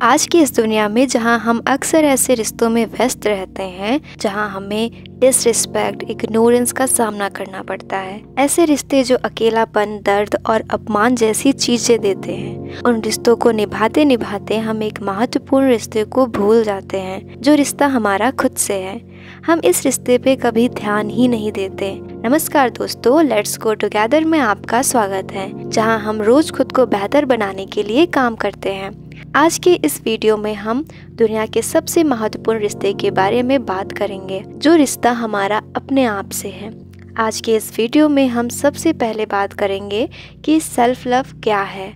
आज की इस दुनिया में जहां हम अक्सर ऐसे रिश्तों में व्यस्त रहते हैं जहां हमें डिसरिस्पेक्ट, इग्नोरेंस का सामना करना पड़ता है। ऐसे रिश्ते जो अकेलापन, दर्द और अपमान जैसी चीजें देते हैं, उन रिश्तों को निभाते निभाते हम एक महत्वपूर्ण रिश्ते को भूल जाते हैं, जो रिश्ता हमारा खुद से है। हम इस रिश्ते पे कभी ध्यान ही नहीं देते। नमस्कार दोस्तों, लेट्स गो टुगेदर में आपका स्वागत है, जहां हम रोज खुद को बेहतर बनाने के लिए काम करते हैं। आज के इस वीडियो में हम दुनिया के सबसे महत्वपूर्ण रिश्ते के बारे में बात करेंगे, जो रिश्ता हमारा अपने आप से है। आज के इस वीडियो में हम सबसे पहले बात करेंगे कि सेल्फ लव क्या है,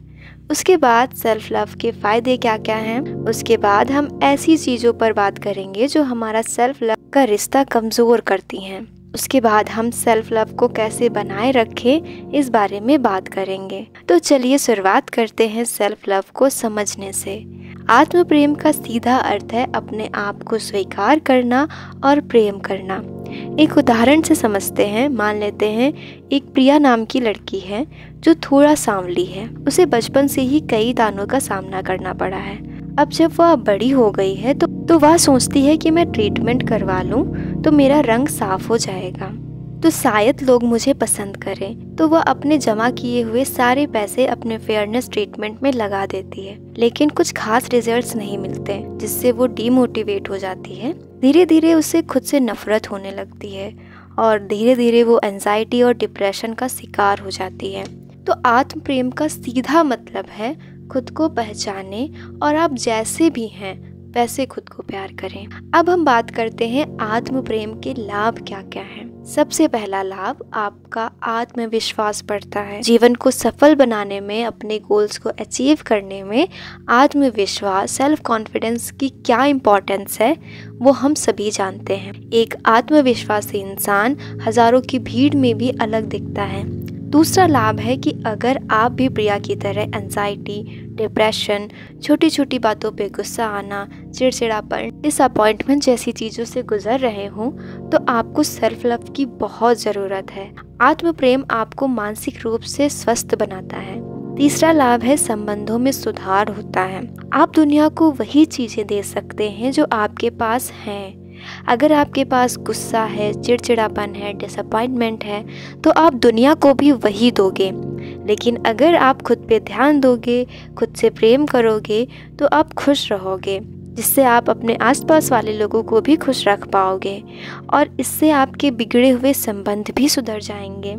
उसके बाद सेल्फ लव के फ़ायदे क्या क्या हैं, उसके बाद हम ऐसी चीज़ों पर बात करेंगे जो हमारा सेल्फ लव का रिश्ता कमज़ोर करती हैं। उसके बाद हम सेल्फ लव को कैसे बनाए रखें, इस बारे में बात करेंगे। तो चलिए शुरुआत करते हैं सेल्फ लव को समझने से। आत्म प्रेम का सीधा अर्थ है अपने आप को स्वीकार करना और प्रेम करना। एक उदाहरण से समझते हैं। मान लेते हैं एक प्रिया नाम की लड़की है जो थोड़ा सांवली है। उसे बचपन से ही कई तानों का सामना करना पड़ा है। अब जब वह बड़ी हो गई है तो वह सोचती है कि मैं ट्रीटमेंट करवा लूं तो मेरा रंग साफ हो जाएगा, तो शायद लोग मुझे पसंद करें। तो वह अपने जमा किए हुए सारे पैसे अपने फेयरनेस ट्रीटमेंट में लगा देती है, लेकिन कुछ खास रिजल्ट्स नहीं मिलते, जिससे वो डीमोटिवेट हो जाती है। धीरे धीरे उसे खुद से नफरत होने लगती है और धीरे धीरे वो एंजाइटी और डिप्रेशन का शिकार हो जाती है। तो आत्म प्रेम का सीधा मतलब है खुद को पहचाने और आप जैसे भी हैं वैसे खुद को प्यार करें। अब हम बात करते हैं आत्म प्रेम के लाभ क्या क्या हैं। सबसे पहला लाभ, आपका आत्मविश्वास बढ़ता है। जीवन को सफल बनाने में, अपने गोल्स को अचीव करने में आत्मविश्वास, सेल्फ कॉन्फिडेंस की क्या इम्पोर्टेंस है वो हम सभी जानते हैं। एक आत्मविश्वासी इंसान हजारों की भीड़ में भी अलग दिखता है। दूसरा लाभ है कि अगर आप भी प्रिया की तरह एंजाइटी, डिप्रेशन, छोटी छोटी बातों पे गुस्सा आना, चिड़चिड़ापन, डिसअपॉइंटमेंट जैसी चीज़ों से गुजर रहे हों, तो आपको सेल्फ लव की बहुत ज़रूरत है। आत्म प्रेम आपको मानसिक रूप से स्वस्थ बनाता है। तीसरा लाभ है संबंधों में सुधार होता है। आप दुनिया को वही चीज़ें दे सकते हैं जो आपके पास हैं। अगर आपके पास गुस्सा है, चिड़चिड़ापन है, डिसअपॉइंटमेंट है, तो आप दुनिया को भी वही दोगे। लेकिन अगर आप खुद पे ध्यान दोगे, खुद से प्रेम करोगे, तो आप खुश रहोगे, जिससे आप अपने आसपास वाले लोगों को भी खुश रख पाओगे और इससे आपके बिगड़े हुए संबंध भी सुधर जाएंगे।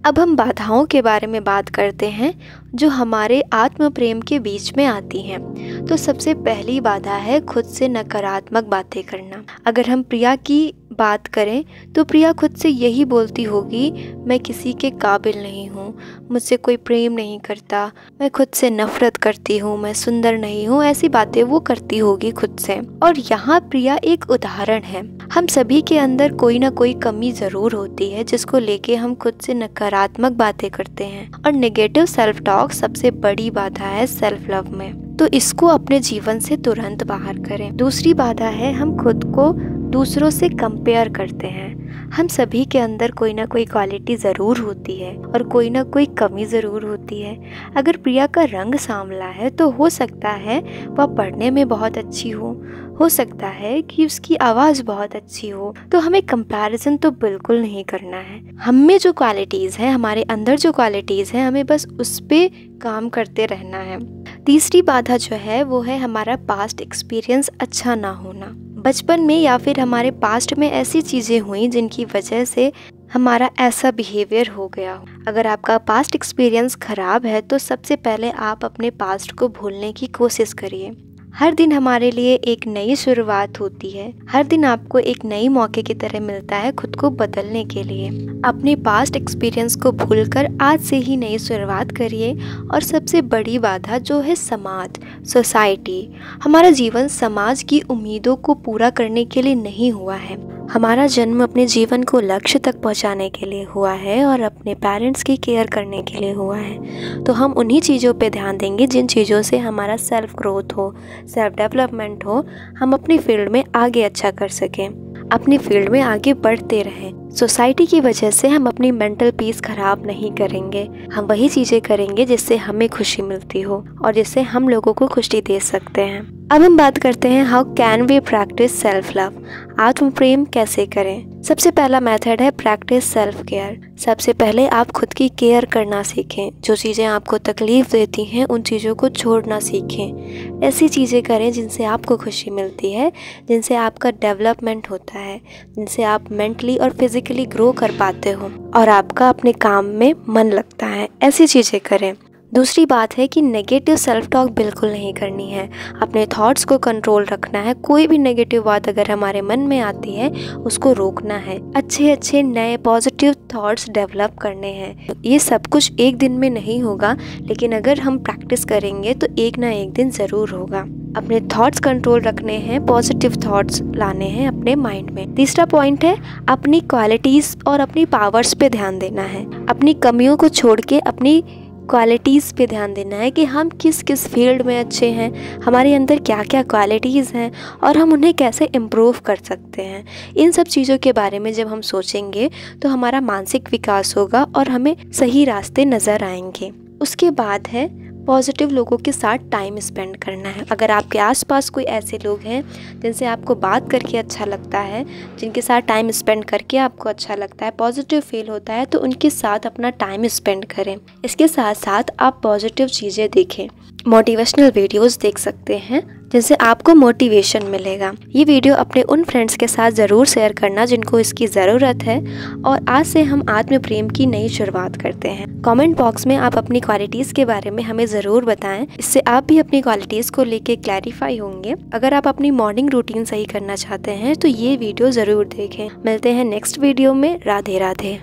अब हम बाधाओं के बारे में बात करते हैं जो हमारे आत्म प्रेम के बीच में आती हैं। तो सबसे पहली बाधा है खुद से नकारात्मक बातें करना। अगर हम प्रिया की बात करें तो प्रिया खुद से यही बोलती होगी, मैं किसी के काबिल नहीं हूँ, मुझसे कोई प्रेम नहीं करता, मैं खुद से नफरत करती हूँ, मैं सुंदर नहीं हूँ। ऐसी बातें वो करती होगी खुद से। और यहाँ प्रिया एक उदाहरण है। हम सभी के अंदर कोई ना कोई कमी ज़रूर होती है जिसको लेके हम खुद से नकारात्मक बातें करते हैं, और नेगेटिव सेल्फ टॉक सबसे बड़ी बाधा है सेल्फ लव में। तो इसको अपने जीवन से तुरंत बाहर करें। दूसरी बाधा है हम खुद को दूसरों से कंपेयर करते हैं। हम सभी के अंदर कोई ना कोई क्वालिटी ज़रूर होती है और कोई ना कोई कमी ज़रूर होती है। अगर प्रिया का रंग सांवला है तो हो सकता है वह पढ़ने में बहुत अच्छी हो सकता है कि उसकी आवाज़ बहुत अच्छी हो। तो हमें कंपैरिजन तो बिल्कुल नहीं करना है। हम में जो क्वालिटीज़ हैं, हमारे अंदर जो क्वालिटीज़ हैं, हमें बस उस पर काम करते रहना है। तीसरी बाधा जो है वो है हमारा पास्ट एक्सपीरियंस अच्छा ना होना। बचपन में या फिर हमारे पास्ट में ऐसी चीज़ें हुई जिनकी वजह से हमारा ऐसा बिहेवियर हो गया हो। अगर आपका पास्ट एक्सपीरियंस ख़राब है तो सबसे पहले आप अपने पास्ट को भूलने की कोशिश करिए। हर दिन हमारे लिए एक नई शुरुआत होती है। हर दिन आपको एक नई मौके की तरह मिलता है खुद को बदलने के लिए। अपने पास्ट एक्सपीरियंस को भूलकर आज से ही नई शुरुआत करिए। और सबसे बड़ी बाधा जो है समाज, सोसाइटी। हमारा जीवन समाज की उम्मीदों को पूरा करने के लिए नहीं हुआ है। हमारा जन्म अपने जीवन को लक्ष्य तक पहुंचाने के लिए हुआ है और अपने पेरेंट्स की केयर करने के लिए हुआ है। तो हम उन्हीं चीज़ों पे ध्यान देंगे जिन चीज़ों से हमारा सेल्फ ग्रोथ हो, सेल्फ डेवलपमेंट हो, हम अपनी फील्ड में आगे अच्छा कर सकें। अपनी फील्ड में आगे बढ़ते रहें। सोसाइटी की वजह से हम अपनी मेंटल पीस खराब नहीं करेंगे। हम वही चीज़ें करेंगे जिससे हमें खुशी मिलती हो और जिससे हम लोगों को खुशी दे सकते हैं। अब हम बात करते हैं how can we practise self love. आत्म प्रेम कैसे करें। सबसे पहला मेथड है प्रैक्टिस सेल्फ केयर। सबसे पहले आप खुद की केयर करना सीखें। जो चीज़ें आपको तकलीफ़ देती हैं उन चीज़ों को छोड़ना सीखें। ऐसी चीज़ें करें जिनसे आपको खुशी मिलती है, जिनसे आपका डेवलपमेंट होता है, जिनसे आप मेंटली और फिज़िकली ग्रो कर पाते हो और आपका अपने काम में मन लगता है। ऐसी चीज़ें करें। दूसरी बात है कि नेगेटिव सेल्फ टॉक बिल्कुल नहीं करनी है। अपने थॉट्स को कंट्रोल रखना है। कोई भी नेगेटिव बात अगर हमारे मन में आती है उसको रोकना है। अच्छे अच्छे नए पॉजिटिव थॉट्स डेवलप करने हैं। ये सब कुछ एक दिन में नहीं होगा, लेकिन अगर हम प्रैक्टिस करेंगे तो एक ना एक दिन ज़रूर होगा। अपने थॉट्स कंट्रोल रखने हैं, पॉजिटिव थॉट्स लाने हैं अपने माइंड में। तीसरा पॉइंट है अपनी क्वालिटीज़ और अपनी पावर्स पे ध्यान देना है। अपनी कमियों को छोड़ के अपनी क्वालिटीज़ पे ध्यान देना है कि हम किस किस फील्ड में अच्छे हैं, हमारे अंदर क्या क्या क्वालिटीज़ हैं और हम उन्हें कैसे इम्प्रूव कर सकते हैं। इन सब चीज़ों के बारे में जब हम सोचेंगे तो हमारा मानसिक विकास होगा और हमें सही रास्ते नज़र आएंगे। उसके बाद है पॉजिटिव लोगों के साथ टाइम स्पेंड करना है। अगर आपके आसपास कोई ऐसे लोग हैं जिनसे आपको बात करके अच्छा लगता है, जिनके साथ टाइम स्पेंड करके आपको अच्छा लगता है, पॉजिटिव फील होता है, तो उनके साथ अपना टाइम स्पेंड करें। इसके साथ साथ आप पॉजिटिव चीज़ें देखें। मोटिवेशनल वीडियोस देख सकते हैं जिनसे आपको मोटिवेशन मिलेगा। ये वीडियो अपने उन फ्रेंड्स के साथ ज़रूर शेयर करना जिनको इसकी ज़रूरत है। और आज से हम आत्म प्रेम की नई शुरुआत करते हैं। कमेंट बॉक्स में आप अपनी क्वालिटीज़ के बारे में हमें ज़रूर बताएं। इससे आप भी अपनी क्वालिटीज़ को लेके क्लैरिफाई होंगे। अगर आप अपनी मॉर्निंग रूटीन सही करना चाहते हैं तो ये वीडियो ज़रूर देखें। मिलते हैं नेक्स्ट वीडियो में। राधे राधे।